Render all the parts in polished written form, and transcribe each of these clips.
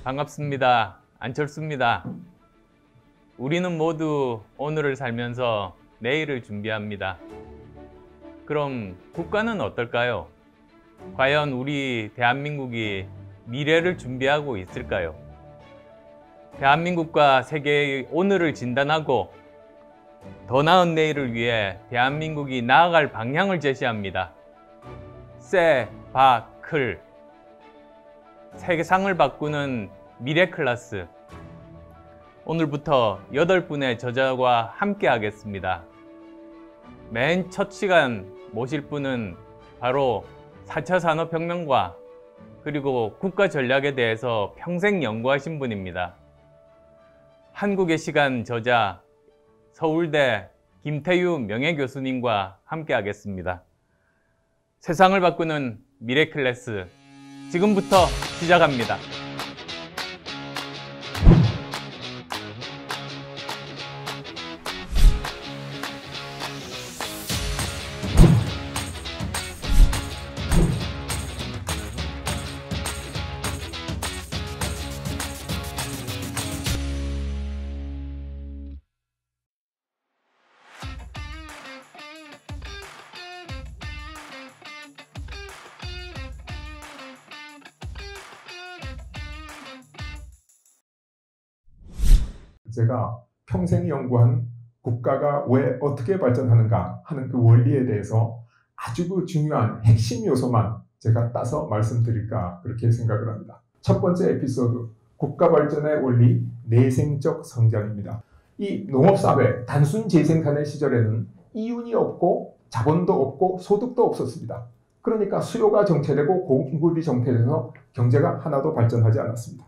반갑습니다. 안철수입니다. 우리는 모두 오늘을 살면서 내일을 준비합니다. 그럼 국가는 어떨까요? 과연 우리 대한민국이 미래를 준비하고 있을까요? 대한민국과 세계의 오늘을 진단하고 더 나은 내일을 위해 대한민국이 나아갈 방향을 제시합니다. 세바클, 세상을 바꾸는 미래 클래스. 오늘부터 8분의 저자와 함께 하겠습니다. 맨 첫 시간 모실 분은 바로 4차 산업혁명과 그리고 국가 전략에 대해서 평생 연구하신 분입니다. 한국의 시간 저자 서울대 김태유 명예교수님과 함께 하겠습니다. 세상을 바꾸는 미래 클래스, 지금부터 시작합니다. 제가 평생 연구한 국가가 왜 어떻게 발전하는가 하는 그 원리에 대해서 아주 그 중요한 핵심 요소만 제가 따서 말씀드릴까 그렇게 생각을 합니다. 첫 번째 에피소드, 국가 발전의 원리, 내생적 성장입니다. 이 농업사회, 단순 재생산의 시절에는 이윤이 없고 자본도 없고 소득도 없었습니다. 그러니까 수요가 정체되고 공급이 정체돼서 경제가 하나도 발전하지 않았습니다.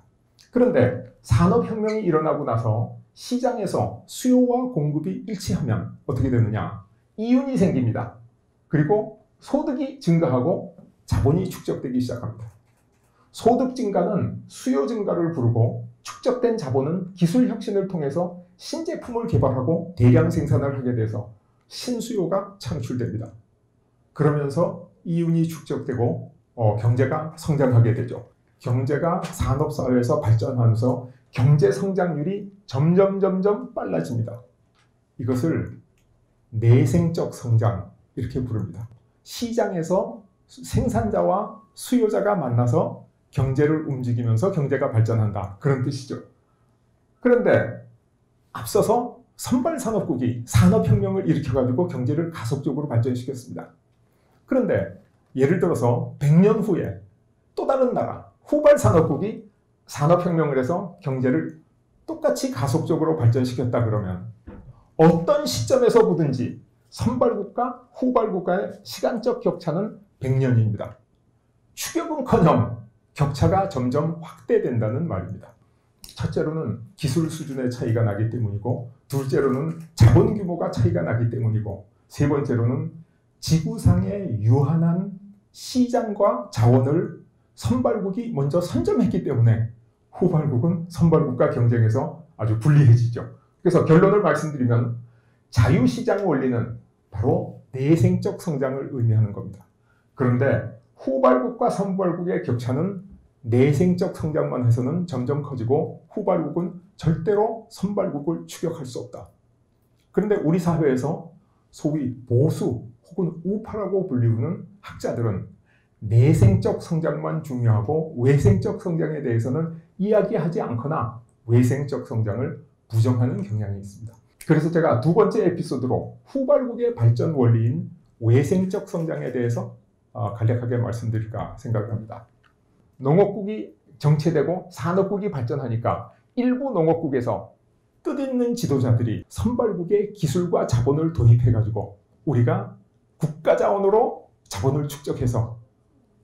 그런데 산업혁명이 일어나고 나서 시장에서 수요와 공급이 일치하면 어떻게 되느냐? 이윤이 생깁니다. 그리고 소득이 증가하고 자본이 축적되기 시작합니다. 소득 증가는 수요 증가를 부르고 축적된 자본은 기술 혁신을 통해서 신제품을 개발하고 대량 생산을 하게 돼서 신수요가 창출됩니다. 그러면서 이윤이 축적되고 경제가 성장하게 되죠. 경제가 산업사회에서 발전하면서 경제 성장률이 점점 빨라집니다. 이것을 내생적 성장 이렇게 부릅니다. 시장에서 생산자와 수요자가 만나서 경제를 움직이면서 경제가 발전한다, 그런 뜻이죠. 그런데 앞서서 선발산업국이 산업혁명을 일으켜가지고 경제를 가속적으로 발전시켰습니다. 그런데 예를 들어서 100년 후에 또 다른 나라 후발산업국이 산업혁명을 해서 경제를 똑같이 가속적으로 발전시켰다 그러면 어떤 시점에서 보든지 선발국과 후발국가의 시간적 격차는 100년입니다. 추격은커녕 격차가 점점 확대된다는 말입니다. 첫째로는 기술 수준의 차이가 나기 때문이고, 둘째로는 자본 규모가 차이가 나기 때문이고, 세 번째로는 지구상의 유한한 시장과 자원을 선발국이 먼저 선점했기 때문에 후발국은 선발국과 경쟁에서 아주 불리해지죠. 그래서 결론을 말씀드리면 자유시장 원리는 바로 내생적 성장을 의미하는 겁니다. 그런데 후발국과 선발국의 격차는 내생적 성장만 해서는 점점 커지고 후발국은 절대로 선발국을 추격할 수 없다. 그런데 우리 사회에서 소위 보수 혹은 우파라고 불리우는 학자들은 내생적 성장만 중요하고 외생적 성장에 대해서는 이야기하지 않거나 외생적 성장을 부정하는 경향이 있습니다. 그래서 제가 두 번째 에피소드로 후발국의 발전 원리인 외생적 성장에 대해서 간략하게 말씀드릴까 생각을 합니다. 농업국이 정체되고 산업국이 발전하니까 일부 농업국에서 뜻있는 지도자들이 선발국의 기술과 자본을 도입해가지고 우리가 국가 자원으로 자본을 축적해서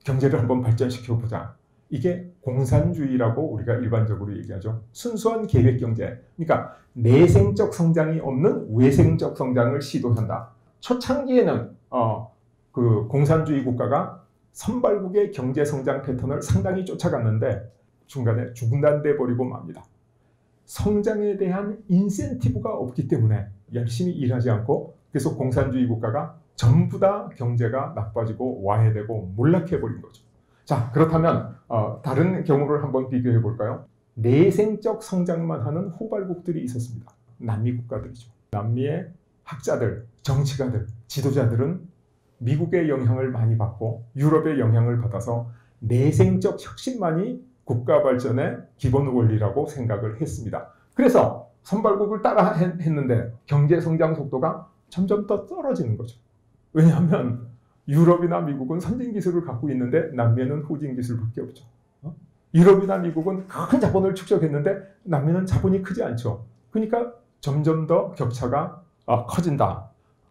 경제를 한번 발전시켜보자. 이게 공산주의라고 우리가 일반적으로 얘기하죠. 순수한 계획경제. 그러니까 내생적 성장이 없는 외생적 성장을 시도한다. 초창기에는 그 공산주의 국가가 선발국의 경제 성장 패턴을 상당히 쫓아갔는데 중간에 중단돼 버리고 맙니다. 성장에 대한 인센티브가 없기 때문에 열심히 일하지 않고 그래서 공산주의 국가가 전부 다 경제가 나빠지고 와해되고 몰락해버린 거죠. 자, 그렇다면 다른 경우를 한번 비교해 볼까요? 내생적 성장만 하는 후발국들이 있었습니다. 남미 국가들이죠. 남미의 학자들, 정치가들, 지도자들은 미국의 영향을 많이 받고 유럽의 영향을 받아서 내생적 혁신만이 국가 발전의 기본 원리라고 생각을 했습니다. 그래서 선발국을 따라 했는데 경제 성장 속도가 점점 더 떨어지는 거죠. 왜냐하면 유럽이나 미국은 선진 기술을 갖고 있는데 남미는 후진 기술밖에 없죠. 유럽이나 미국은 큰 자본을 축적했는데 남미는 자본이 크지 않죠. 그러니까 점점 더 격차가 커진다.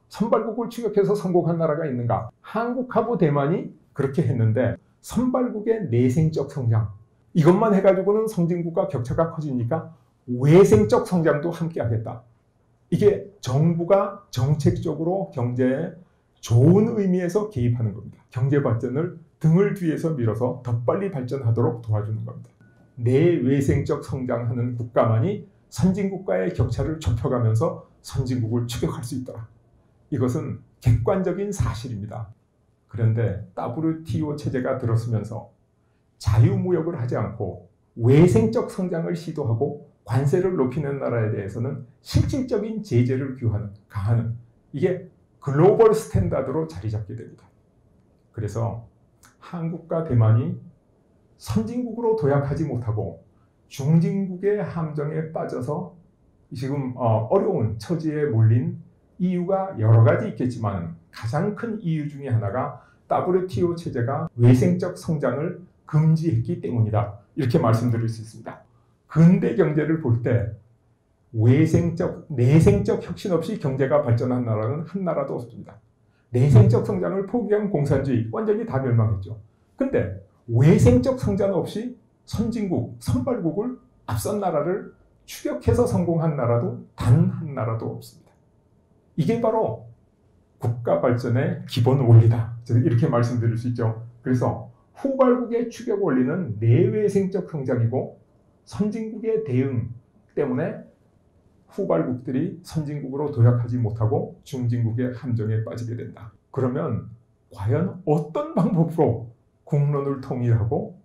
선발국을 추격해서 성공한 나라가 있는가? 한국하고 대만이 그렇게 했는데 선발국의 내생적 성장, 이것만 해가지고는 선진국과 격차가 커지니까 외생적 성장도 함께 하겠다. 이게 정부가 정책적으로 경제에 좋은 의미에서 개입하는 겁니다. 경제 발전을 등을 뒤에서 밀어서 더 빨리 발전하도록 도와주는 겁니다. 내외생적 성장하는 국가만이 선진국과의 격차를 좁혀가면서 선진국을 추격할 수 있더라. 이것은 객관적인 사실입니다. 그런데 WTO 체제가 들어서면서 자유무역을 하지 않고 외생적 성장을 시도하고 관세를 높이는 나라에 대해서는 실질적인 제재를 가하는 이게 글로벌 스탠다드로 자리 잡게 됩니다. 그래서 한국과 대만이 선진국으로 도약하지 못하고 중진국의 함정에 빠져서 지금 어려운 처지에 몰린 이유가 여러 가지 있겠지만 가장 큰 이유 중에 하나가 WTO 체제가 외생적 성장을 금지했기 때문이다. 이렇게 말씀드릴 수 있습니다. 근대 경제를 볼 때 내생적 혁신 없이 경제가 발전한 나라는 한 나라도 없습니다. 내생적 성장을 포기한 공산주의 완전히 다 멸망했죠. 근데 외생적 성장 없이 선진국, 선발국을 앞선 나라를 추격해서 성공한 나라도 단 한 나라도 없습니다. 이게 바로 국가 발전의 기본 원리다. 이렇게 말씀드릴 수 있죠. 그래서 후발국의 추격 원리는 내외생적 성장이고 선진국의 대응 때문에 후발국들이 선진국으로 도약하지 못하고 중진국의 함정에 빠지게 된다. 그러면 과연 어떤 방법으로 국론을 통일하고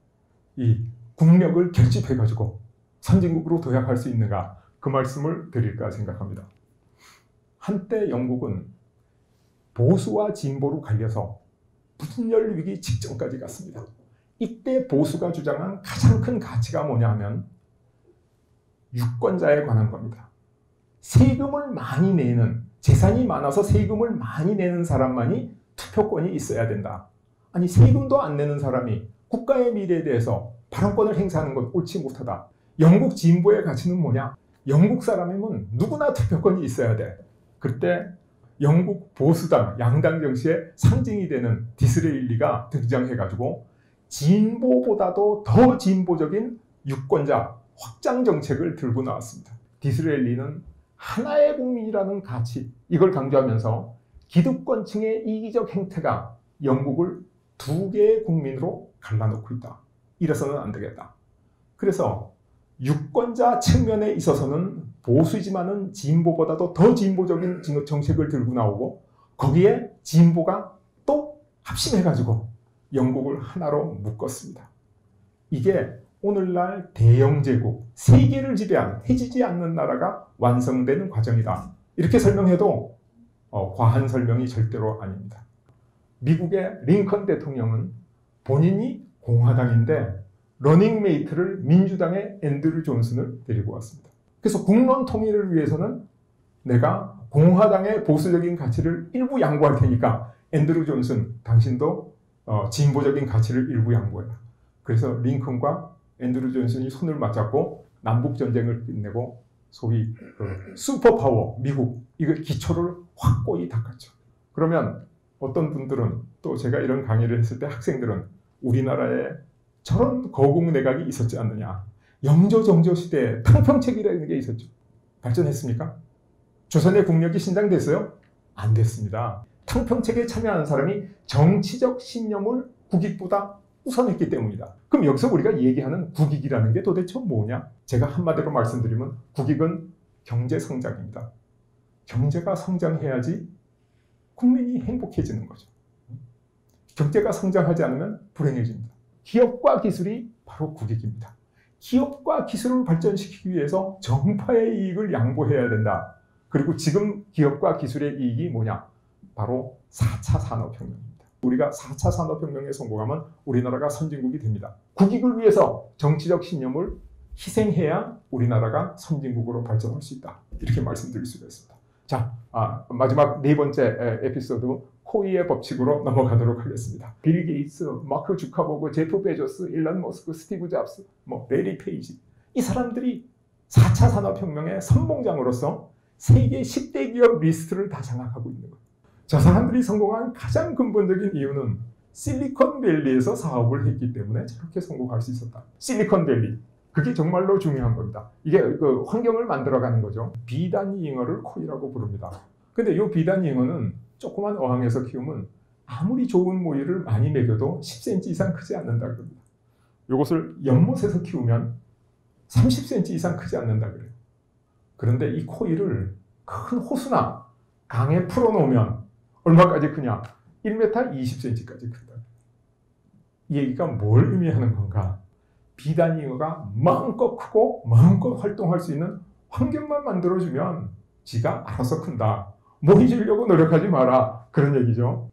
이 국력을 결집해가지고 선진국으로 도약할 수 있는가, 그 말씀을 드릴까 생각합니다. 한때 영국은 보수와 진보로 갈려서 분열 위기 직전까지 갔습니다. 이때 보수가 주장한 가장 큰 가치가 뭐냐 하면 유권자에 관한 겁니다. 세금을 많이 내는, 재산이 많아서 세금을 많이 내는 사람만이 투표권이 있어야 된다. 아니, 세금도 안 내는 사람이 국가의 미래에 대해서 발언권을 행사하는 건 옳지 못하다. 영국 진보의 가치는 뭐냐? 영국 사람이면 누구나 투표권이 있어야 돼. 그때 영국 보수당, 양당 정치의 상징이 되는 디스레일리가 등장해가지고 진보보다도 더 진보적인 유권자 확장 정책을 들고 나왔습니다. 디스레일리는 하나의 국민이라는 가치, 이걸 강조하면서 기득권층의 이기적 행태가 영국을 두 개의 국민으로 갈라놓고 있다. 이래서는 안 되겠다. 그래서 유권자 측면에 있어서는 보수이지만은 진보보다도 더 진보적인 정책을 들고 나오고 거기에 진보가 또 합심해가지고 영국을 하나로 묶었습니다. 이게 오늘날 대영제국, 세계를 지배한 해지지 않는 나라가 완성되는 과정이다. 이렇게 설명해도 과한 설명이 절대로 아닙니다. 미국의 링컨 대통령은 본인이 공화당인데 러닝메이트를 민주당의 앤드류 존슨을 데리고 왔습니다. 그래서 국론 통일을 위해서는 내가 공화당의 보수적인 가치를 일부 양보할 테니까 앤드류 존슨, 당신도 진보적인 가치를 일부 양보해라. 그래서 링컨과 앤드류 존슨이 손을 맞잡고 남북전쟁을 끝내고 소위 슈퍼파워 미국, 이거 기초를 확고히 닦았죠. 그러면 어떤 분들은, 또 제가 이런 강의를 했을 때 학생들은 우리나라에 저런 거국 내각이 있었지 않느냐. 영조정조 시대에 탕평책이라는 게 있었죠. 발전했습니까? 조선의 국력이 신장됐어요? 안 됐습니다. 탕평책에 참여하는 사람이 정치적 신념을 국익보다 우선했기 때문이다. 그럼 여기서 우리가 얘기하는 국익이라는 게 도대체 뭐냐? 제가 한마디로 말씀드리면 국익은 경제 성장입니다. 경제가 성장해야지 국민이 행복해지는 거죠. 경제가 성장하지 않으면 불행해집니다. 기업과 기술이 바로 국익입니다. 기업과 기술을 발전시키기 위해서 정파의 이익을 양보해야 된다. 그리고 지금 기업과 기술의 이익이 뭐냐? 바로 4차 산업혁명입니다. 우리가 4차 산업혁명에 성공하면 우리나라가 선진국이 됩니다. 국익을 위해서 정치적 신념을 희생해야 우리나라가 선진국으로 발전할 수 있다. 이렇게 말씀드릴 수가 있습니다. 자, 마지막 네 번째 에피소드, 코이의 법칙으로 넘어가도록 하겠습니다. 빌 게이츠, 마크 주커버그, 제프 베조스, 일론 머스크, 스티브 잡스, 레리 페이지, 이 사람들이 4차 산업혁명의 선봉장으로서 세계 10대 기업 리스트를 다 장악하고 있는 거예요. 저 사람들이 성공한 가장 근본적인 이유는 실리콘밸리에서 사업을 했기 때문에 저렇게 성공할 수 있었다. 실리콘밸리, 그게 정말로 중요한 겁니다. 이게 그 환경을 만들어가는 거죠. 비단위 잉어를 코이라고 부릅니다. 근데 이 비단위 잉어는 조그만 어항에서 키우면 아무리 좋은 모이를 많이 먹여도 10cm 이상 크지 않는다 그럽니다. 이것을 연못에서 키우면 30cm 이상 크지 않는다 그래요. 그런데 이 코이를 큰 호수나 강에 풀어놓으면 얼마까지 크냐? 1m 20cm까지 큰다. 이 얘기가 뭘 의미하는 건가? 비단위 잉어가 마음껏 크고 마음껏 활동할 수 있는 환경만 만들어주면 지가 알아서 큰다. 모이 주려고 노력하지 마라. 그런 얘기죠.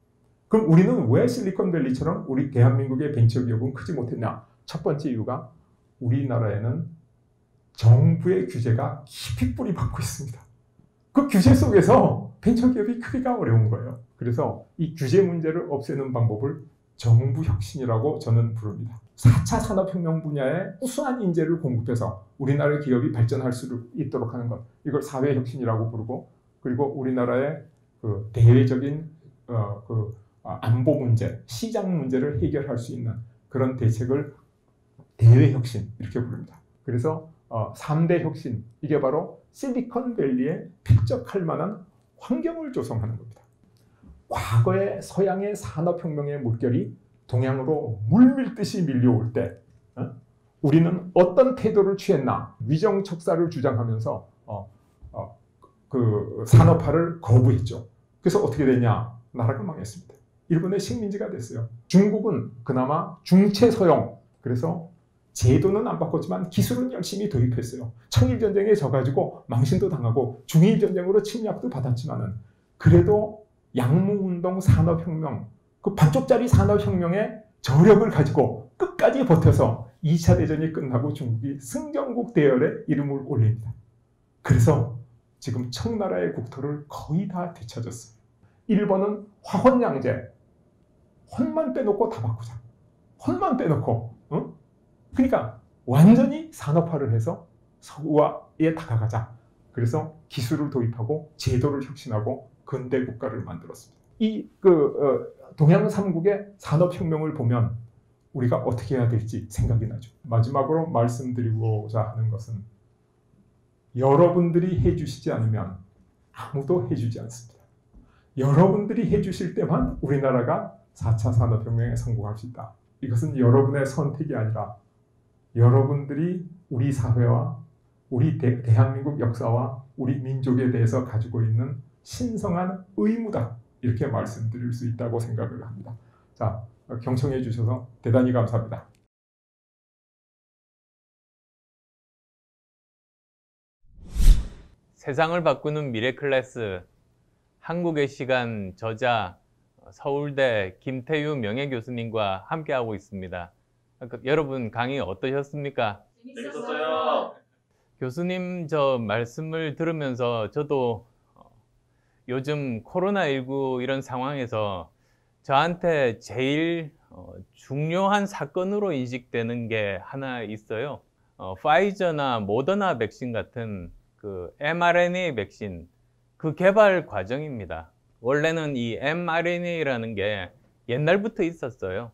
그럼 우리는 왜 실리콘밸리처럼 우리 대한민국의 벤처기업은 크지 못했냐? 첫 번째 이유가 우리나라에는 정부의 규제가 깊이 뿌리 박고 있습니다. 그 규제 속에서 벤처기업이 크기가 어려운 거예요. 그래서 이 규제 문제를 없애는 방법을 정부혁신이라고 저는 부릅니다. 4차 산업혁명 분야에 우수한 인재를 공급해서 우리나라의 기업이 발전할 수 있도록 하는 것, 이걸 사회혁신이라고 부르고, 그리고 우리나라의 그 대외적인 안보 문제, 시장 문제를 해결할 수 있는 그런 대책을 대외혁신 이렇게 부릅니다. 그래서 3대 혁신, 이게 바로 실리콘밸리에 획적할 만한 환경을 조성하는 겁니다. 과거의 서양의 산업혁명의 물결이 동양으로 물밀듯이 밀려올 때 우리는 어떤 태도를 취했나? 위정척사를 주장하면서 그 산업화를 거부했죠. 그래서 어떻게 됐냐? 나라가 망했습니다. 일본의 식민지가 됐어요. 중국은 그나마 중체서용, 그래서 제도는 안 바꿨지만 기술은 열심히 도입했어요. 청일전쟁에 져가지고 망신도 당하고 중일전쟁으로 침략도 받았지만은 그래도 양무운동 산업혁명, 그 반쪽짜리 산업혁명의 저력을 가지고 끝까지 버텨서 2차 대전이 끝나고 중국이 승전국 대열에 이름을 올립니다. 그래서 지금 청나라의 국토를 거의 다 되찾았어요. 일본은 화헌양제, 헌만 빼놓고 다 바꾸자. 헌만 빼놓고, 그러니까 완전히 산업화를 해서 서구화에 다가가자. 그래서 기술을 도입하고 제도를 혁신하고 근대 국가를 만들었습니다. 이 동양 3국의 산업혁명을 보면 우리가 어떻게 해야 될지 생각이 나죠. 마지막으로 말씀드리고자 하는 것은 여러분들이 해주시지 않으면 아무도 해주지 않습니다. 여러분들이 해주실 때만 우리나라가 4차 산업혁명에 성공할 수 있다. 이것은 여러분의 선택이 아니라 여러분들이 우리 사회와 우리 대한민국 역사와 우리 민족에 대해서 가지고 있는 신성한 의무다. 이렇게 말씀드릴 수 있다고 생각을 합니다. 자, 경청해 주셔서 대단히 감사합니다. 세상을 바꾸는 미래 클래스, 한국의 시간 저자 서울대 김태유 명예교수님과 함께하고 있습니다. 여러분 강의 어떠셨습니까? 재밌었어요. 교수님 저 말씀을 들으면서 저도 요즘 코로나19 이런 상황에서 저한테 제일 중요한 사건으로 인식되는 게 하나 있어요. 파이저나 모더나 백신 같은 그 mRNA 백신, 그 개발 과정입니다. 원래는 이 mRNA라는 게 옛날부터 있었어요.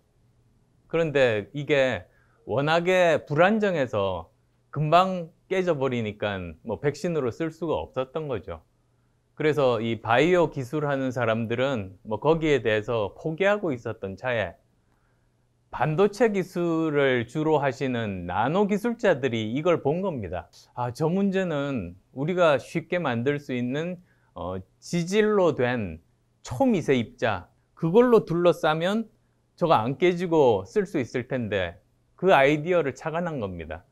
그런데 이게 워낙에 불안정해서 금방 깨져버리니까 뭐 백신으로 쓸 수가 없었던 거죠. 그래서 이 바이오 기술하는 사람들은 뭐 거기에 대해서 포기하고 있었던 차에 반도체 기술을 주로 하시는 나노 기술자들이 이걸 본 겁니다. 저 문제는 우리가 쉽게 만들 수 있는 지질로 된 초미세 입자, 그걸로 둘러싸면 저거 안 깨지고 쓸 수 있을 텐데 그 아이디어를 착안한 겁니다.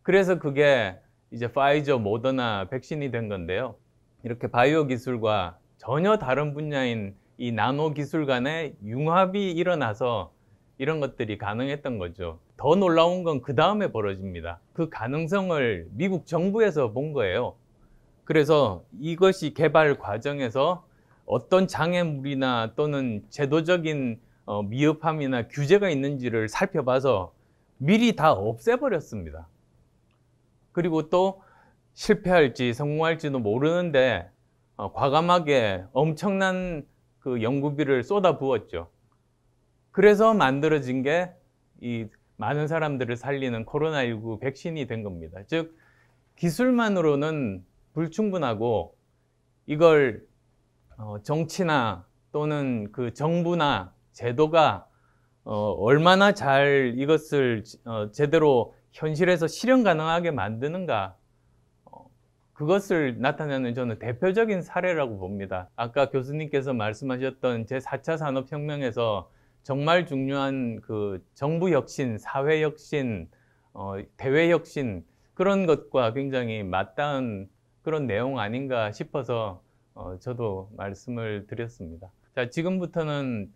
그래서 그게 이제 파이저, 모더나 백신이 된 건데요. 이렇게 바이오 기술과 전혀 다른 분야인 이 나노 기술 간의 융합이 일어나서 이런 것들이 가능했던 거죠. 더 놀라운 건 그 다음에 벌어집니다. 그 가능성을 미국 정부에서 본 거예요. 그래서 이것이 개발 과정에서 어떤 장애물이나 또는 제도적인 미흡함이나 규제가 있는지를 살펴봐서 미리 다 없애버렸습니다. 그리고 또 실패할지 성공할지도 모르는데 과감하게 엄청난 그 연구비를 쏟아부었죠. 그래서 만들어진 게 이 많은 사람들을 살리는 코로나19 백신이 된 겁니다. 즉 기술만으로는 불충분하고 이걸 정치나 또는 그 정부나 제도가 얼마나 잘 이것을 제대로 현실에서 실현 가능하게 만드는가, 그것을 나타내는 저는 대표적인 사례라고 봅니다. 아까 교수님께서 말씀하셨던 제4차 산업혁명에서 정말 중요한 그 정부 혁신, 사회 혁신, 대외 혁신, 그런 것과 굉장히 맞닿은 그런 내용 아닌가 싶어서 저도 말씀을 드렸습니다. 자, 지금부터는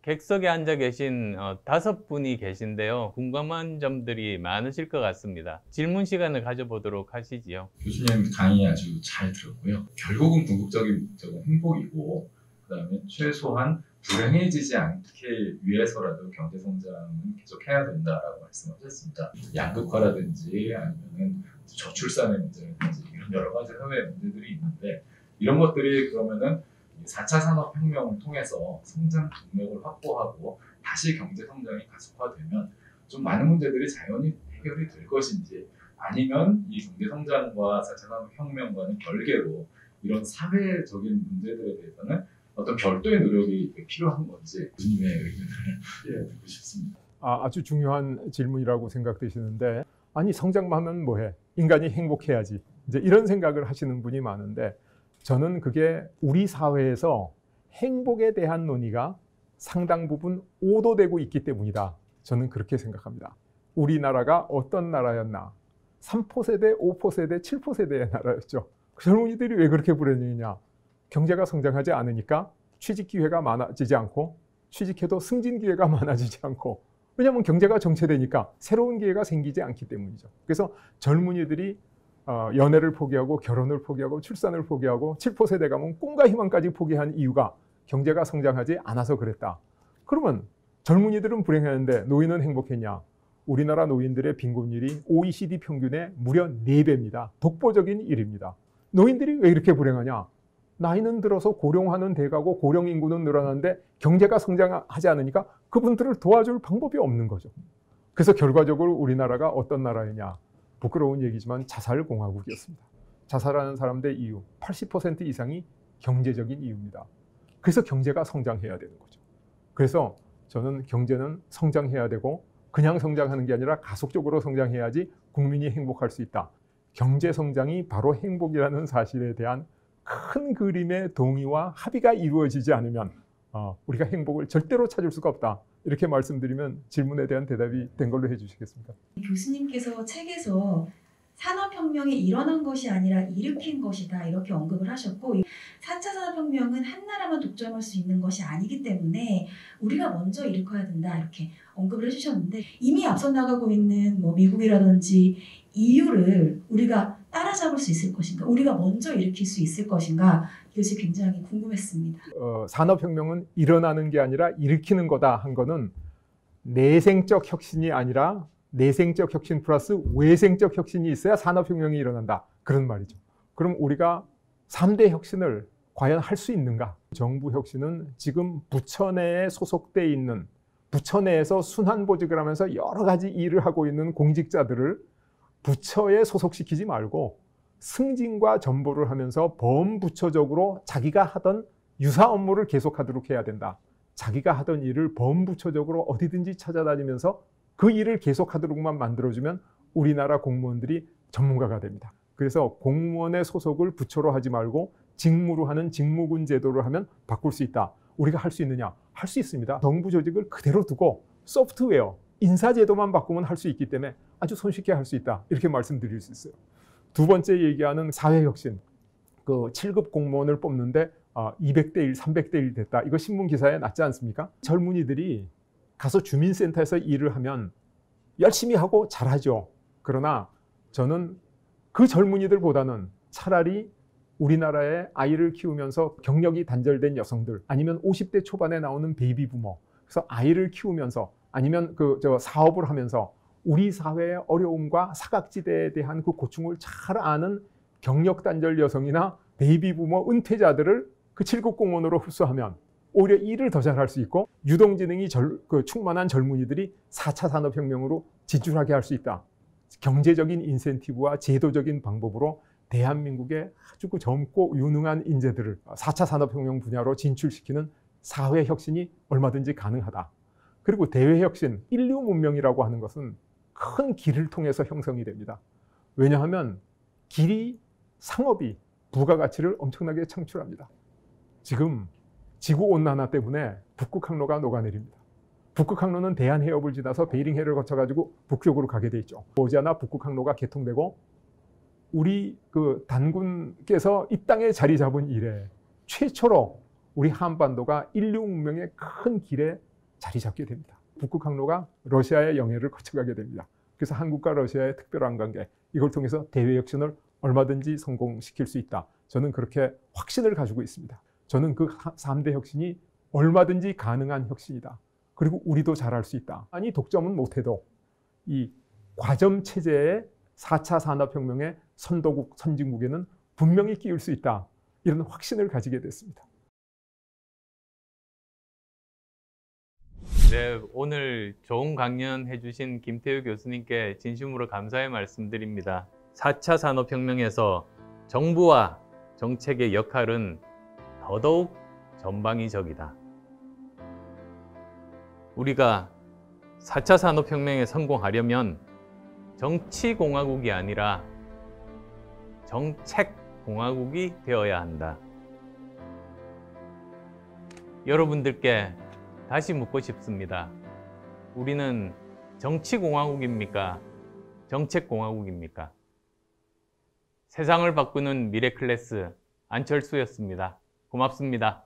객석에 앉아 계신 5분이 계신데요. 궁금한 점들이 많으실 것 같습니다. 질문 시간을 가져보도록 하시지요. 교수님 강의 아주 잘 들었고요. 결국은 궁극적인 목적은 행복이고, 그 다음에 최소한 불행해지지 않게 위해서라도 경제 성장은 계속 해야 된다라고 말씀하셨습니다. 양극화라든지 아니면은 저출산의 문제라든지 이런 여러 가지 사회 문제들이 있는데, 이런 것들이 그러면은 4차 산업혁명을 통해서 성장 동력을 확보하고 다시 경제 성장이 가속화되면 좀 많은 문제들이 자연히 해결이 될 것인지, 아니면 이 경제 성장과 4차 산업혁명과는 별개로 이런 사회적인 문제들에 대해서는 어떤 별도의 노력이 필요한 건지 교수님의 의견을 듣고 싶습니다. 아주 중요한 질문이라고 생각되시는데, 아니 성장만 하면 뭐해? 인간이 행복해야지. 이제 이런 생각을 하시는 분이 많은데, 저는 그게 우리 사회에서 행복에 대한 논의가 상당 부분 오도되고 있기 때문이다. 저는 그렇게 생각합니다. 우리나라가 어떤 나라였나? 3포세대, 5포세대, 7포세대의 나라였죠. 젊은이들이 왜 그렇게 불행했냐? 경제가 성장하지 않으니까 취직 기회가 많아지지 않고, 취직해도 승진 기회가 많아지지 않고, 왜냐하면 경제가 정체되니까 새로운 기회가 생기지 않기 때문이죠. 그래서 젊은이들이 연애를 포기하고 결혼을 포기하고 출산을 포기하고 7포세대 가면 꿈과 희망까지 포기한 이유가 경제가 성장하지 않아서 그랬다. 그러면 젊은이들은 불행했는데 노인은 행복했냐? 우리나라 노인들의 빈곤율이 OECD 평균의 무려 4배입니다. 독보적인 일입니다. 노인들이 왜 이렇게 불행하냐? 나이는 들어서 고령화는 돼가고 고령 인구는 늘어나는데 경제가 성장하지 않으니까 그분들을 도와줄 방법이 없는 거죠. 그래서 결과적으로 우리나라가 어떤 나라였냐? 부끄러운 얘기지만 자살공화국이었습니다. 자살하는 사람들의 이유 80% 이상이 경제적인 이유입니다. 그래서 경제가 성장해야 되는 거죠. 그래서 저는 경제는 성장해야 되고 그냥 성장하는 게 아니라 가속적으로 성장해야지 국민이 행복할 수 있다. 경제 성장이 바로 행복이라는 사실에 대한 큰 그림의 동의와 합의가 이루어지지 않으면 우리가 행복을 절대로 찾을 수가 없다. 이렇게 말씀드리면 질문에 대한 대답이 된 걸로 해주시겠습니까? 교수님께서 책에서 산업혁명이 일어난 것이 아니라 일으킨 것이다 이렇게 언급을 하셨고, 4차 산업혁명은 한 나라만 독점할 수 있는 것이 아니기 때문에 우리가 먼저 일으켜야 된다 이렇게 언급을 해주셨는데, 이미 앞서 나가고 있는 미국이라든지 EU를 우리가 따라잡을 수 있을 것인가, 우리가 먼저 일으킬 수 있을 것인가, 이것이 굉장히 궁금했습니다. 산업혁명은 일어나는 게 아니라 일으키는 거다 한 거는 내생적 혁신이 아니라 내생적 혁신 플러스 외생적 혁신이 있어야 산업혁명이 일어난다. 그런 말이죠. 그럼 우리가 3대 혁신을 과연 할 수 있는가? 정부 혁신은 지금 부처 내에 소속돼 있는, 부처 내에서 순환보직을 하면서 여러 가지 일을 하고 있는 공직자들을 부처에 소속시키지 말고 승진과 전보를 하면서 범부처적으로 자기가 하던 유사 업무를 계속하도록 해야 된다. 자기가 하던 일을 범부처적으로 어디든지 찾아다니면서 그 일을 계속하도록만 만들어주면 우리나라 공무원들이 전문가가 됩니다. 그래서 공무원의 소속을 부처로 하지 말고 직무로 하는 직무군 제도를 하면 바꿀 수 있다. 우리가 할 수 있느냐? 할 수 있습니다. 정부 조직을 그대로 두고 소프트웨어, 인사제도만 바꾸면 할 수 있기 때문에 아주 손쉽게 할 수 있다. 이렇게 말씀드릴 수 있어요. 두 번째 얘기하는 사회혁신. 그 7급 공무원을 뽑는데 200대 1, 300대 1 됐다. 이거 신문 기사에 났지 않습니까? 젊은이들이 가서 주민센터에서 일을 하면 열심히 하고 잘하죠. 그러나 저는 그 젊은이들보다는 차라리 우리나라의 아이를 키우면서 경력이 단절된 여성들, 아니면 50대 초반에 나오는 베이비 부모, 그래서 아이를 키우면서 아니면 사업을 하면서 우리 사회의 어려움과 사각지대에 대한 그 고충을 잘 아는 경력 단절 여성이나 베이비 부모 은퇴자들을 그 7급 공무원으로 흡수하면 오히려 일을 더 잘할 수 있고 유동지능이 충만한 젊은이들이 4차 산업혁명으로 진출하게 할 수 있다. 경제적인 인센티브와 제도적인 방법으로 대한민국의 아주 젊고 유능한 인재들을 4차 산업혁명 분야로 진출시키는 사회혁신이 얼마든지 가능하다. 그리고 대외혁신, 인류 문명이라고 하는 것은 큰 길을 통해서 형성이 됩니다. 왜냐하면 길이, 상업이 부가가치를 엄청나게 창출합니다. 지금 지구온난화 때문에 북극 항로가 녹아내립니다. 북극 항로는 대한해협을 지나서 베링해를 거쳐가지고 북쪽으로 가게 돼 있죠. 머지않아 북극 항로가 개통되고 우리 그 단군께서 이 땅에 자리 잡은 이래 최초로 우리 한반도가 인류 문명의 큰 길에 자리 잡게 됩니다. 북극 항로가 러시아의 영해를 거쳐가게 됩니다. 그래서 한국과 러시아의 특별한 관계, 이걸 통해서 대외혁신을 얼마든지 성공시킬 수 있다. 저는 그렇게 확신을 가지고 있습니다. 저는 그 3대 혁신이 얼마든지 가능한 혁신이다. 그리고 우리도 잘할 수 있다. 아니 독점은 못해도 이 과점 체제의 4차 산업혁명의 선도국, 선진국에는 분명히 끼울 수 있다. 이런 확신을 가지게 됐습니다. 네, 오늘 좋은 강연 해주신 김태우 교수님께 진심으로 감사의 말씀드립니다. 4차 산업혁명에서 정부와 정책의 역할은 더더욱 전방위적이다. 우리가 4차 산업혁명에 성공하려면 정치공화국이 아니라 정책공화국이 되어야 한다. 여러분들께 다시 묻고 싶습니다. 우리는 정치공화국입니까? 정책공화국입니까? 세상을 바꾸는 미래클래스 안철수였습니다. 고맙습니다.